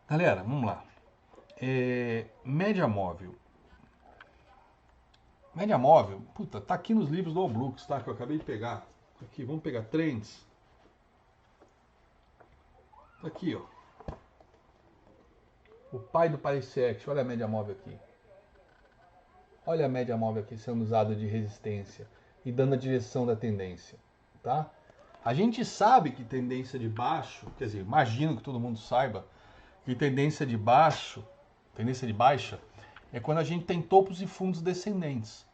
Galera, vamos lá. Média móvel. Média móvel, puta, tá aqui nos livros do All Brooks, tá? Que eu acabei de pegar. Aqui, vamos pegar trends. Tá aqui, ó. O pai do Price Action, olha a média móvel aqui. Olha a média móvel aqui sendo usada de resistência e dando a direção da tendência, tá? A gente sabe que tendência de baixo, quer dizer, imagino que todo mundo saiba que tendência de baixa, é quando a gente tem topos e fundos descendentes.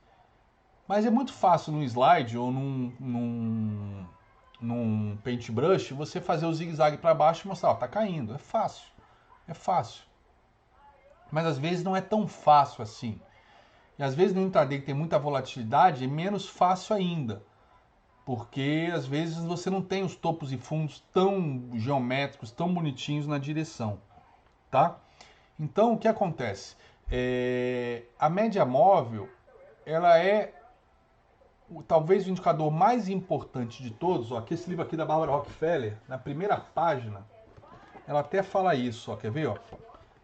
Mas é muito fácil num slide ou num paintbrush você fazer o zigue-zague para baixo e mostrar, ó, tá caindo. É fácil, é fácil. Mas às vezes não é tão fácil assim. E às vezes no intraday que tem muita volatilidade é menos fácil ainda. Porque às vezes você não tem os topos e fundos tão geométricos, tão bonitinhos na direção, tá? Então o que acontece? A média móvel, ela é talvez o indicador mais importante de todos. Ó, aqui esse livro aqui da Barbara Rockefeller, na primeira página, ela até fala isso, ó, quer ver? Ó?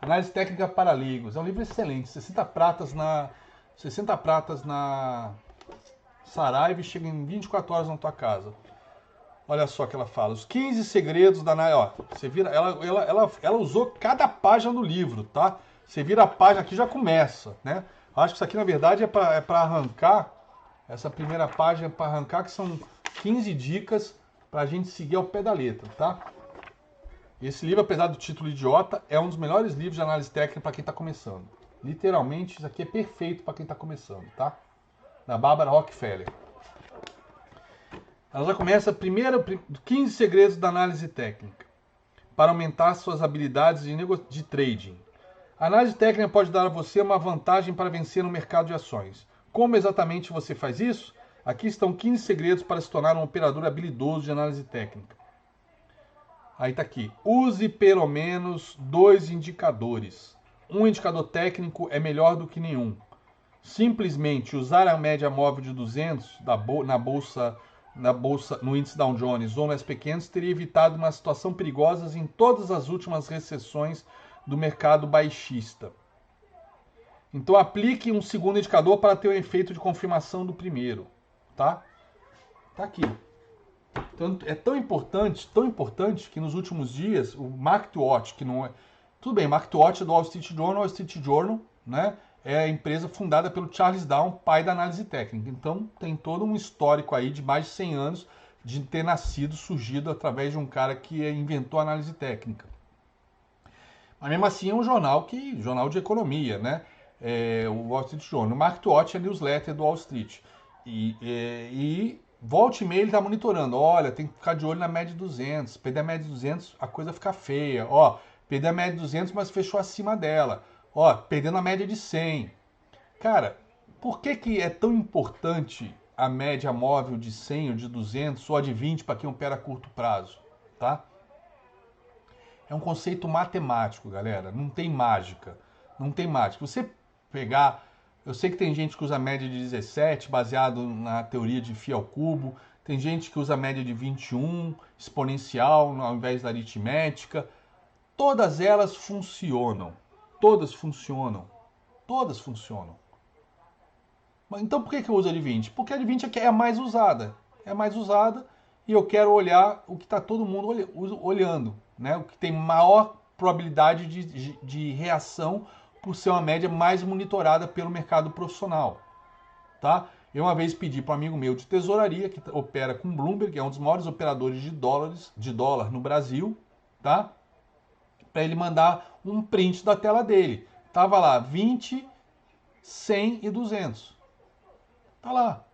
Análise técnica para leigos. É um livro excelente, 60 pratas na Saraiva e chega em 24 horas na tua casa. Olha só que ela fala. Os 15 segredos da análise. Ó, você vira, ela usou cada página do livro, tá? Você vira a página aqui já começa, né? Acho que isso aqui na verdade é para arrancar. Essa primeira página é para arrancar, que são 15 dicas para a gente seguir ao pé da letra, tá? Esse livro, apesar do título idiota, é um dos melhores livros de análise técnica para quem está começando. Literalmente, isso aqui é perfeito para quem está começando, tá? Da Barbara Rockefeller. Ela já começa primeiro 15 segredos da análise técnica para aumentar suas habilidades de trading. A análise técnica pode dar a você uma vantagem para vencer no mercado de ações. Como exatamente você faz isso? Aqui estão 15 segredos para se tornar um operador habilidoso de análise técnica. Aí está aqui. Use pelo menos 2 indicadores. Um indicador técnico é melhor do que nenhum. Simplesmente usar a média móvel de 200 na bolsa, no índice Dow Jones ou nas pequenas teria evitado uma situação perigosa em todas as últimas recessões do mercado baixista. Então aplique um segundo indicador para ter o efeito de confirmação do primeiro, tá? Tá aqui. Então, é tão importante que nos últimos dias o MarketWatch, que não é, tudo bem, MarketWatch é do Wall Street Journal, né? É a empresa fundada pelo Charles Down, pai da análise técnica. Então tem todo um histórico aí de mais de 100 anos de ter nascido, surgido através de um cara que inventou a análise técnica. Mas mesmo assim é um jornal de economia, né? O Wall Street Journal. O MarketWatch é a newsletter do Wall Street. E volta e meia ele está monitorando. Olha, tem que ficar de olho na média de 200. Perder a média de 200, a coisa fica feia. Ó, perder a média de 200, mas fechou acima dela. Ó, perdendo a média de 100. Cara, por que é tão importante a média móvel de 100 ou de 200 ou a de 20 para quem opera a curto prazo, tá? É um conceito matemático, galera. Não tem mágica. Não tem mágica. Você pegar. Eu sei que tem gente que usa a média de 17, baseado na teoria de φ ao cubo. Tem gente que usa a média de 21, exponencial, ao invés da aritmética. Todas elas funcionam. Todas funcionam. Todas funcionam. Então por que eu uso a de 20? Porque a de 20 é a mais usada. É a mais usada e eu quero olhar o que está todo mundo olhando, né? O que tem maior probabilidade de reação por ser uma média mais monitorada pelo mercado profissional, tá? Eu uma vez pedi para um amigo meu de tesouraria que opera com Bloomberg, é um dos maiores operadores de dólar no Brasil, tá? Para ele mandar um print da tela dele. Tava lá 20, 100 e 200. Tá lá,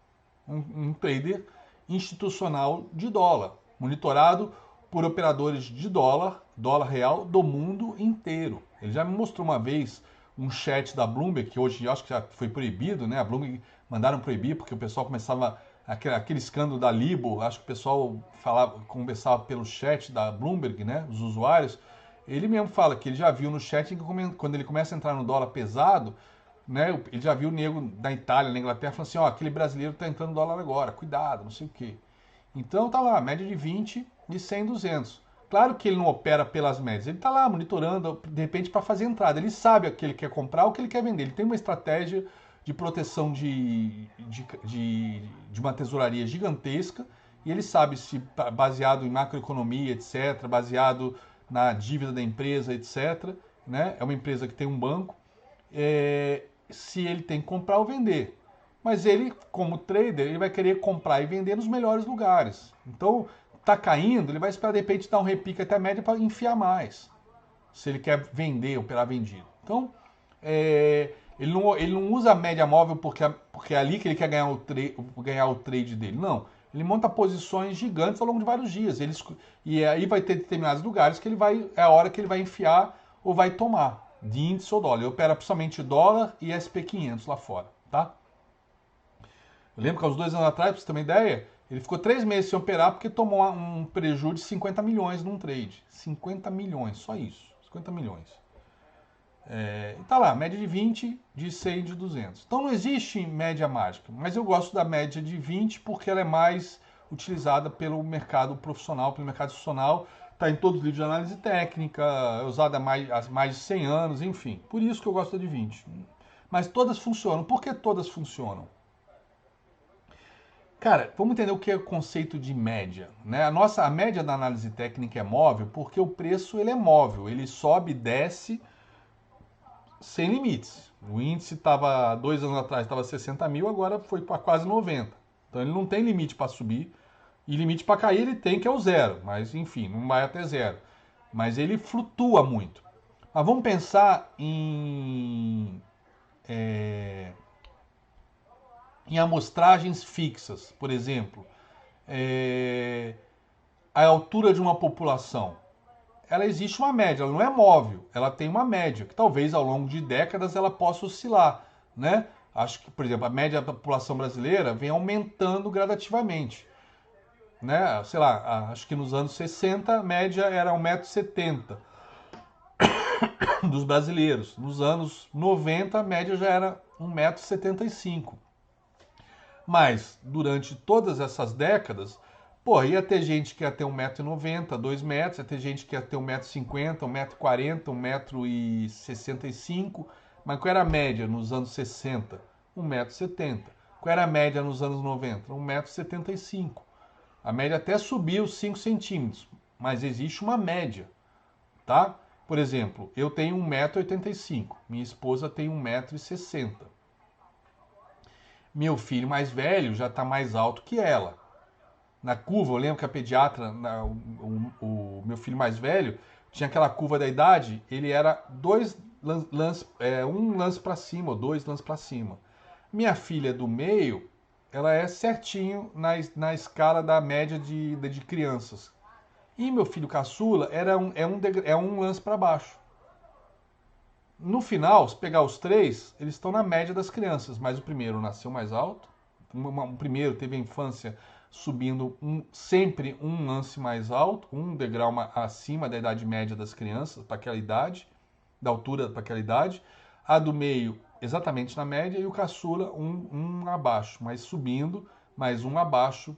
um trader institucional de dólar, monitorado por operadores de dólar real do mundo inteiro. Ele já me mostrou uma vez um chat da Bloomberg, que hoje acho que já foi proibido, né? A Bloomberg mandaram proibir porque o pessoal começava aquele escândalo da Libor, acho que o pessoal conversava pelo chat da Bloomberg, né? Os usuários. Ele mesmo fala que ele já viu no chat que quando ele começa a entrar no dólar pesado, né, ele já viu o nego da Itália, na Inglaterra, falando assim, ó, aquele brasileiro tá entrando no dólar agora, cuidado, não sei o quê. Então tá lá, média de 20 e 100, 200. Claro que ele não opera pelas médias, ele está lá monitorando, de repente, para fazer entrada. Ele sabe o que ele quer comprar, o que ele quer vender. Ele tem uma estratégia de proteção de uma tesouraria gigantesca e ele sabe se, baseado em macroeconomia, etc., baseado na dívida da empresa, etc., né? É uma empresa que tem um banco, se ele tem que comprar ou vender. Mas ele, como trader, ele vai querer comprar e vender nos melhores lugares. Então, tá caindo, ele vai esperar de repente dar um repique até a média para enfiar mais. Se ele quer vender, operar vendido. Então, ele não usa a média móvel porque é ali que ele quer ganhar o trade dele. Não. Ele monta posições gigantes ao longo de vários dias. E aí vai ter determinados lugares que é a hora que ele vai enfiar ou vai tomar de índice ou dólar. Ele opera principalmente dólar e SP500 lá fora, tá? Eu lembro que há uns 2 anos atrás, pra você ter uma ideia, ele ficou 3 meses sem operar porque tomou um prejuízo de 50 milhões num trade. 50 milhões, só isso. 50 milhões. E tá lá, média de 20, de 100, de 200. Então não existe média mágica, mas eu gosto da média de 20 porque ela é mais utilizada pelo mercado profissional, pelo mercado institucional. Está em todos os livros de análise técnica, é usada há mais de 100 anos, enfim. Por isso que eu gosto de 20. Mas todas funcionam. Por que todas funcionam? Cara, vamos entender o que é o conceito de média, né? A média da análise técnica é móvel porque o preço ele é móvel, ele sobe e desce sem limites. O índice estava, 2 anos atrás, estava 60 mil, agora foi para quase 90. Então ele não tem limite para subir e limite para cair ele tem, que é o zero, mas enfim, não vai até zero. Mas ele flutua muito. Mas vamos pensar em amostragens fixas, por exemplo. A altura de uma população, ela existe uma média, ela não é móvel, ela tem uma média, que talvez ao longo de décadas ela possa oscilar, né? Acho que, por exemplo, a média da população brasileira vem aumentando gradativamente, né? Sei lá, acho que nos anos 60 a média era 1,70 m dos brasileiros. Nos anos 90 a média já era 1,75 m. Mas durante todas essas décadas, pô, ia ter gente que ia ter 1,90 m, 2 metros, ia ter gente que ia ter 1,50 m, 1,40 m, 1,65 m. Mas qual era a média nos anos 60? 1,70 m. Qual era a média nos anos 90? 1,75 m. A média até subiu 5 centímetros, mas existe uma média, tá? Por exemplo, eu tenho 1,85 m, minha esposa tem 1,60 m. Meu filho mais velho já está mais alto que ela. Na curva, eu lembro que a pediatra, o meu filho mais velho, tinha aquela curva da idade, ele era um lance para cima, ou 2 lances para cima. Minha filha do meio, ela é certinho na escala da média de crianças. E meu filho caçula é um lance para baixo. No final, se pegar os três, eles estão na média das crianças, mas o primeiro nasceu mais alto, o primeiro teve a infância subindo sempre um lance mais alto, um degrau acima da idade média das crianças, para aquela idade, da altura para aquela idade, a do meio exatamente na média e o caçula um abaixo, mas subindo mais um abaixo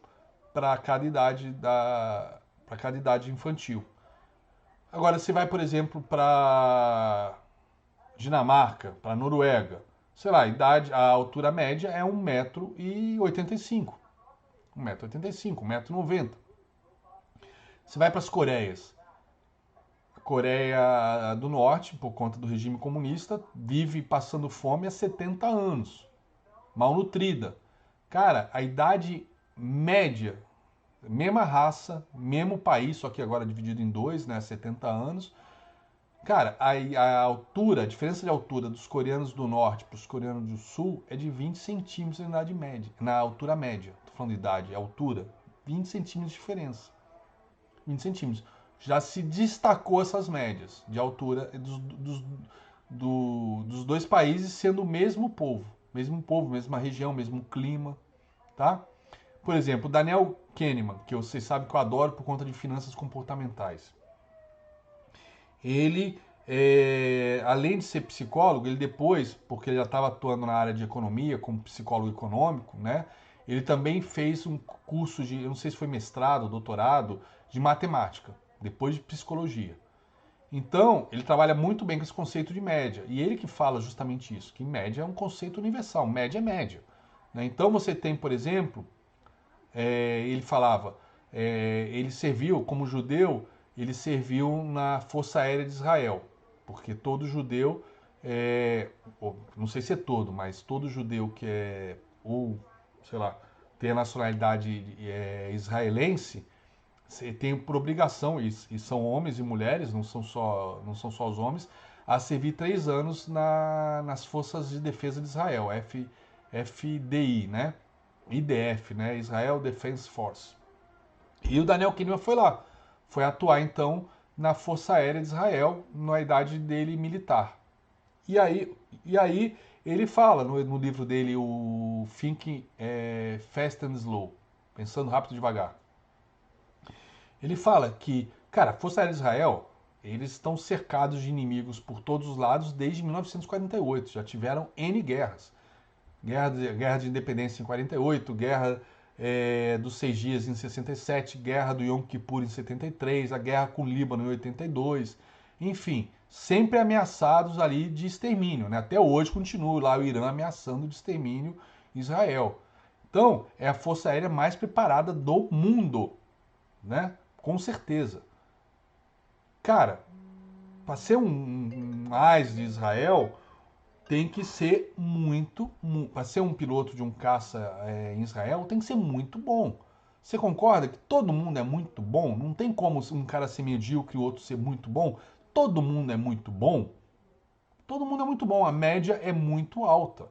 para cada idade infantil. Agora, se vai, por exemplo, para Dinamarca, para Noruega, sei lá, a altura média é 1,85 m. 1,85 m, 1,90 m. Você vai para as Coreias. A Coreia do Norte, por conta do regime comunista, vive passando fome há 70 anos. Malnutrida. Cara, a idade média, mesma raça, mesmo país, só que agora dividido em dois, né, 70 anos. Cara, a altura, a diferença de altura dos coreanos do norte para os coreanos do sul é de 20 centímetros na idade média, na altura média. Tô falando de idade, altura, 20 centímetros de diferença. 20 centímetros. Já se destacou essas médias de altura dos dois países sendo o mesmo povo, mesma região, mesmo clima, tá? Por exemplo, Daniel Kahneman, que vocês sabem que eu adoro por conta de finanças comportamentais. Ele, além de ser psicólogo, ele depois, porque ele já estava atuando na área de economia, como psicólogo econômico, né? Ele também fez um curso de, eu não sei se foi mestrado, doutorado, de matemática. depois de psicologia. Então, ele trabalha muito bem com esse conceito de média. E ele que fala justamente isso, que média é um conceito universal, média é média. Né? Então você tem, por exemplo, ele falava, ele serviu, como judeu, ele serviu na Força Aérea de Israel. Porque todo judeu, não sei se é todo, mas todo judeu que é, ou, sei lá, tem a nacionalidade israelense, tem por obrigação, e são homens e mulheres, não são só os homens, a servir 3 anos nas Forças de Defesa de Israel, FDI, né? IDF, né? Israel Defense Force. E o Daniel Kahneman foi lá, foi atuar então na Força Aérea de Israel, na idade dele militar. E aí ele fala no livro dele, o Thinking Fast and Slow, Pensando Rápido e Devagar. Ele fala que, cara, a Força Aérea de Israel, eles estão cercados de inimigos por todos os lados desde 1948. Já tiveram N guerras. Guerra de Independência em 48, Guerra dos 6 Dias em 67, Guerra do Yom Kippur em 73, a Guerra com o Líbano em 82. Enfim, sempre ameaçados ali de extermínio. Né? Até hoje continua lá o Irã ameaçando de extermínio Israel. Então, é a Força Aérea mais preparada do mundo, né? Com certeza. Cara, para ser um AIS de Israel, tem que ser para ser um piloto de um caça em Israel, tem que ser muito bom. Você concorda que todo mundo é muito bom? Não tem como um cara ser medíocre e o outro ser muito bom. Todo mundo é muito bom. Todo mundo é muito bom. A média é muito alta.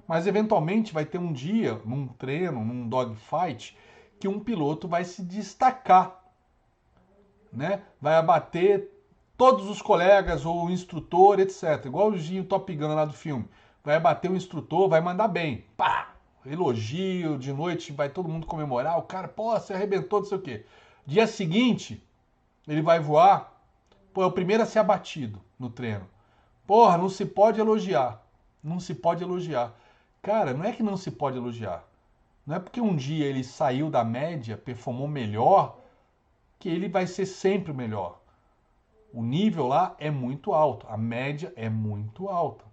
Mas eventualmente vai ter um dia, num treino, num dogfight, que um piloto vai se destacar, né? Vai abater todos os colegas ou o instrutor, etc. Igual o Top Gun lá do filme. Vai abater o instrutor, vai mandar bem. Pá! Elogio, de noite vai todo mundo comemorar. O cara, pô, você arrebentou, não sei o quê. Dia seguinte, ele vai voar, pô, é o primeiro a ser abatido no treino. Porra, não se pode elogiar. Não se pode elogiar. Cara, não é que não se pode elogiar. Não é porque um dia ele saiu da média, performou melhor, que ele vai ser sempre o melhor. O nível lá é muito alto, a média é muito alta.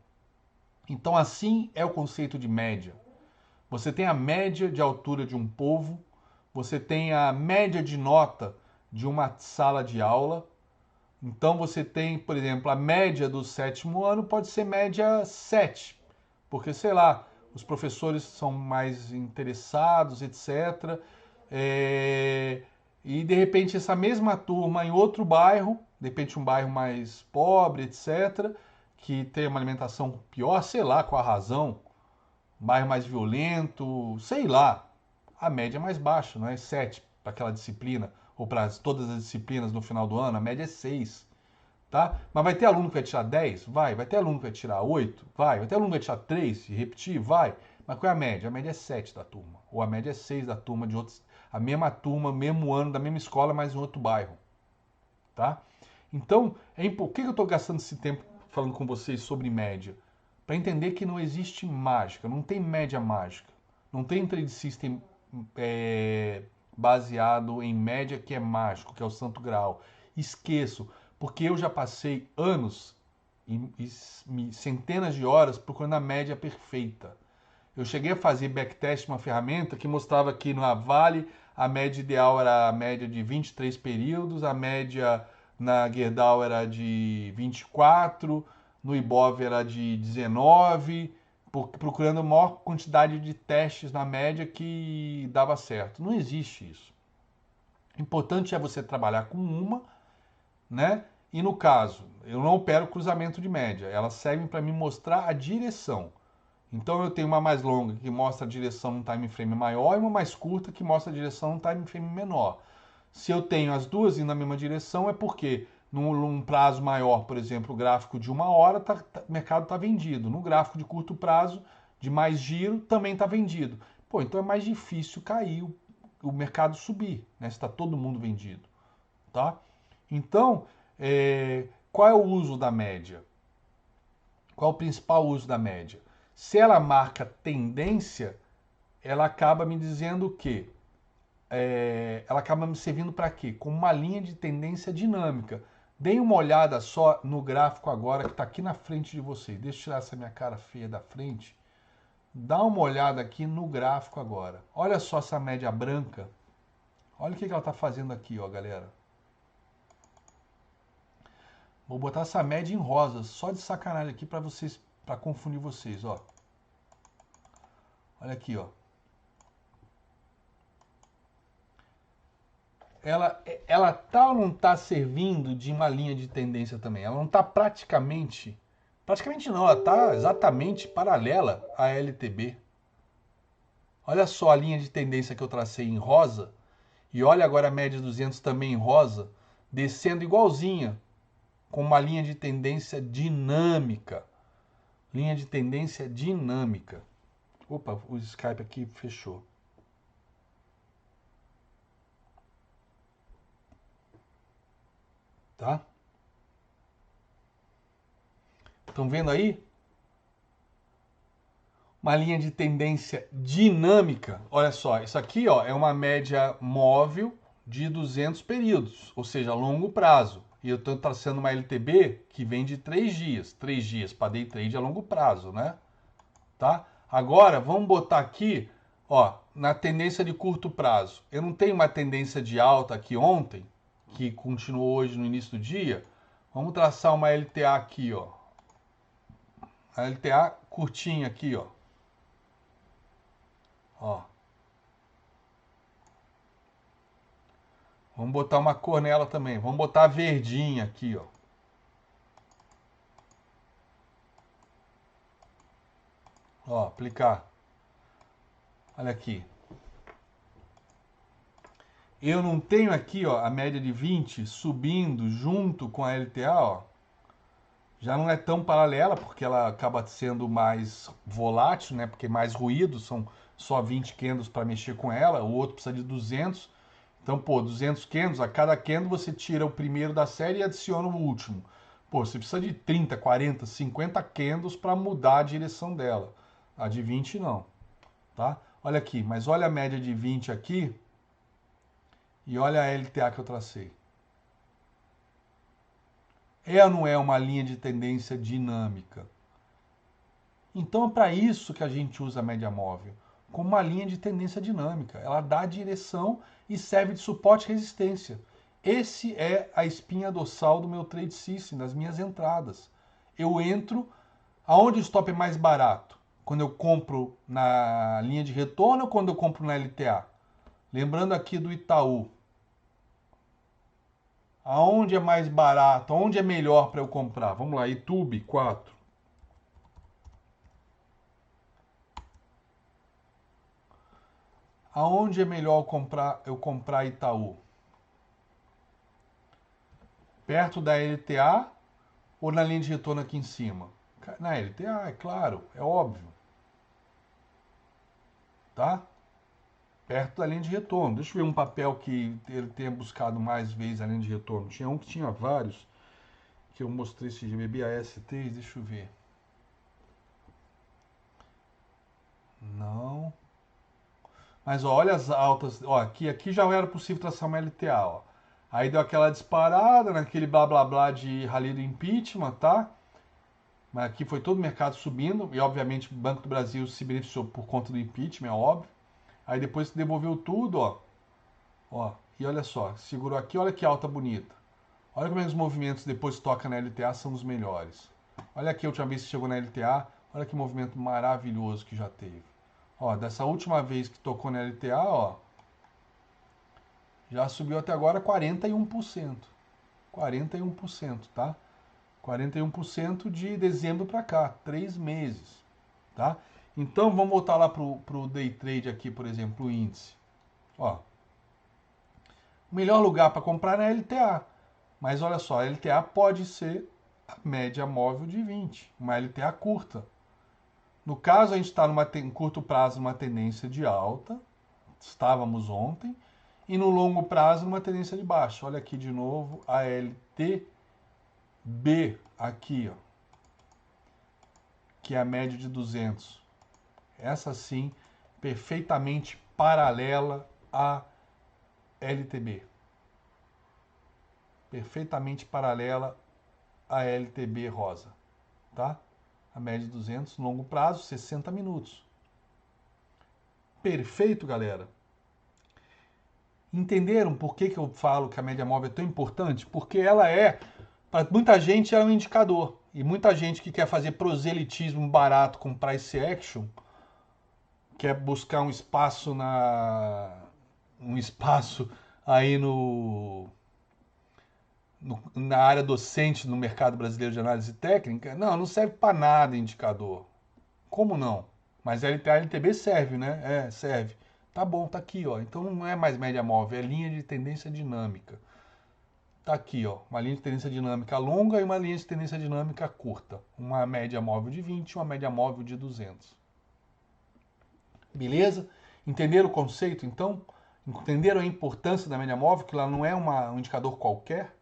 Então, assim é o conceito de média. Você tem a média de altura de um povo, você tem a média de nota de uma sala de aula. Então, você tem, por exemplo, a média do 7º ano pode ser média 7, porque, sei lá, os professores são mais interessados, etc. E, de repente, essa mesma turma em outro bairro, de repente um bairro mais pobre, etc., que tem uma alimentação pior, sei lá qual a razão, um bairro mais violento, sei lá, a média é mais baixa, não é 7 para aquela disciplina, ou para todas as disciplinas no final do ano, a média é 6. Tá? Mas vai ter aluno que vai tirar 10? Vai ter aluno que vai tirar 8? Vai ter aluno que vai tirar 3 e repetir? Vai. Mas qual é a média? A média é 7 da turma. Ou a média é 6 da turma de outros. A mesma turma, mesmo ano, da mesma escola, mas em outro bairro. Tá? Então, por que eu estou gastando esse tempo falando com vocês sobre média? Para entender que não existe mágica, não tem média mágica. Não tem trade system baseado em média que é mágico, que é o santo grau. Esqueço, porque eu já passei anos e centenas de horas procurando a média perfeita. Eu cheguei a fazer backtest uma ferramenta que mostrava que no Vale a média ideal era a média de 23 períodos, a média na Gerdau era de 24, no Ibov era de 19, procurando a maior quantidade de testes na média que dava certo. Não existe isso. O importante é você trabalhar com uma, né? E no caso, eu não opero cruzamento de média, elas servem para me mostrar a direção. Então eu tenho uma mais longa que mostra a direção num time frame maior e uma mais curta que mostra a direção num time frame menor. Se eu tenho as duas indo na mesma direção é porque num prazo maior, por exemplo, o gráfico de 1 hora, o mercado está vendido. No gráfico de curto prazo, de mais giro, também está vendido. Pô, então é mais difícil cair o mercado subir, né? Se está todo mundo vendido, tá? Então, qual é o uso da média? Qual é o principal uso da média? Se ela marca tendência, ela acaba me dizendo que ela acaba me servindo para quê? Como uma linha de tendência dinâmica. Deem uma olhada só no gráfico agora que está aqui na frente de vocês. Deixa eu tirar essa minha cara feia da frente. Dá uma olhada aqui no gráfico agora. Olha só essa média branca. Olha o que ela está fazendo aqui, ó, galera. Vou botar essa média em rosa, só de sacanagem aqui para vocês, para confundir vocês, ó. Olha aqui, ó. Ela tá ou não tá servindo de uma linha de tendência também? Ela não tá praticamente não, ela tá exatamente paralela à LTB. Olha só a linha de tendência que eu tracei em rosa e olha agora a média 200 também em rosa, descendo igualzinha, com uma linha de tendência dinâmica. Linha de tendência dinâmica. Opa, o Skype aqui fechou. Tá? Estão vendo aí? Uma linha de tendência dinâmica. Olha só, isso aqui ó, é uma média móvel de 200 períodos, ou seja, longo prazo. E eu estou traçando uma LTB que vem de 3 dias. 3 dias para day trade a longo prazo, né? Tá? Agora, vamos botar aqui, ó, na tendência de curto prazo. Eu não tenho uma tendência de alta aqui ontem, que continuou hoje no início do dia. Vamos traçar uma LTA aqui, ó. A LTA curtinha aqui, ó. Ó. Vamos botar uma cor nela também. Vamos botar a verdinha aqui, ó. Ó, aplicar. Olha aqui. Eu não tenho aqui, ó, a média de 20 subindo junto com a LTA, ó. Já não é tão paralela, porque ela acaba sendo mais volátil, né? Porque mais ruído, são só 20 candles para mexer com ela, o outro precisa de 200. Então, pô, 200 candles, a cada candle você tira o primeiro da série e adiciona o último. Pô, você precisa de 30, 40, 50 candles para mudar a direção dela. A de 20 não, tá? Olha aqui, mas olha a média de 20 aqui e olha a LTA que eu tracei. É ou não é uma linha de tendência dinâmica? Então é para isso que a gente usa a média móvel, como uma linha de tendência dinâmica. Ela dá direção e serve de suporte e resistência. Esse é a espinha dorsal do meu trade system, das minhas entradas. Eu entro aonde o stop é mais barato? Quando eu compro na linha de retorno ou quando eu compro na LTA? Lembrando aqui do Itaú. Aonde é mais barato? Aonde é melhor para eu comprar? Vamos lá, YouTube 4. Aonde é melhor eu comprar Itaú? Perto da LTA ou na linha de retorno aqui em cima? Na LTA, é claro, é óbvio. Tá? Perto da linha de retorno. Deixa eu ver um papel que ele tenha buscado mais vezes a linha de retorno. Tinha um que tinha vários, que eu mostrei esse GBBAS3, deixa eu ver. Não. Mas ó, olha as altas. Ó, aqui já era possível traçar uma LTA, ó. Aí deu aquela disparada naquele blá blá blá de rally do impeachment, tá? Mas aqui foi todo o mercado subindo e obviamente o Banco do Brasil se beneficiou por conta do impeachment, é óbvio. Aí depois devolveu tudo, ó. Ó, e olha só, segurou aqui, olha que alta bonita. Olha como é que os movimentos depois que toca na LTA são os melhores. Olha aqui a última vez que chegou na LTA, olha que movimento maravilhoso que já teve. Ó, dessa última vez que tocou na LTA, ó, já subiu até agora 41%. 41%, tá? 41% de dezembro para cá, 3 meses, tá? Então vamos voltar lá pro day trade aqui, por exemplo, o índice. Ó, o melhor lugar para comprar é a LTA. Mas olha só, a LTA pode ser a média móvel de 20, uma LTA curta. No caso, a gente está em curto prazo numa tendência de alta, estávamos ontem, e no longo prazo numa tendência de baixa. Olha aqui de novo a LTB aqui, ó, que é a média de 200. Essa sim, perfeitamente paralela à LTB. Perfeitamente paralela à LTB rosa, tá? A média de 200, longo prazo, 60 minutos. Perfeito, galera? Entenderam por que eu falo que a média móvel é tão importante? Porque ela é, para muita gente, ela é um indicador. E muita gente que quer fazer proselitismo barato com price action, quer buscar um espaço aí na área docente no mercado brasileiro de análise técnica, não serve para nada indicador. Como não? Mas a LTB serve, né? Serve. Tá bom, tá aqui, ó. Então não é mais média móvel, é linha de tendência dinâmica. Tá aqui, ó, uma linha de tendência dinâmica longa e uma linha de tendência dinâmica curta. Uma média móvel de 20 e uma média móvel de 200. Beleza? Entenderam o conceito, então? Entenderam a importância da média móvel, que ela não é um indicador qualquer?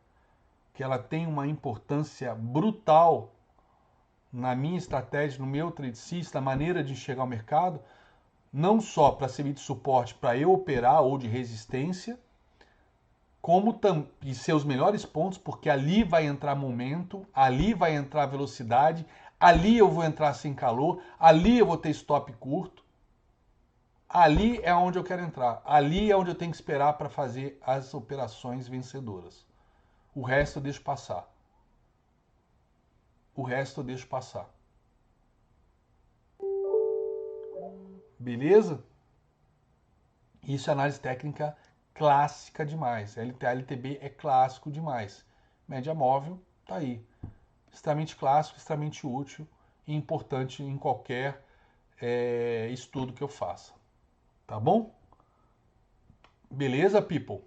Que ela tem uma importância brutal na minha estratégia, no meu trade system, na maneira de enxergar o mercado, não só para servir de suporte para eu operar ou de resistência, como e seus melhores pontos, porque ali vai entrar momento, ali vai entrar velocidade, ali eu vou entrar sem calor, ali eu vou ter stop curto, ali é onde eu quero entrar, ali é onde eu tenho que esperar para fazer as operações vencedoras. O resto eu deixo passar. O resto eu deixo passar. Beleza? Isso é análise técnica clássica demais. LTB é clássico demais. Média móvel, tá aí. Extremamente clássico, extremamente útil e importante em qualquer estudo que eu faça. Tá bom? Beleza, people?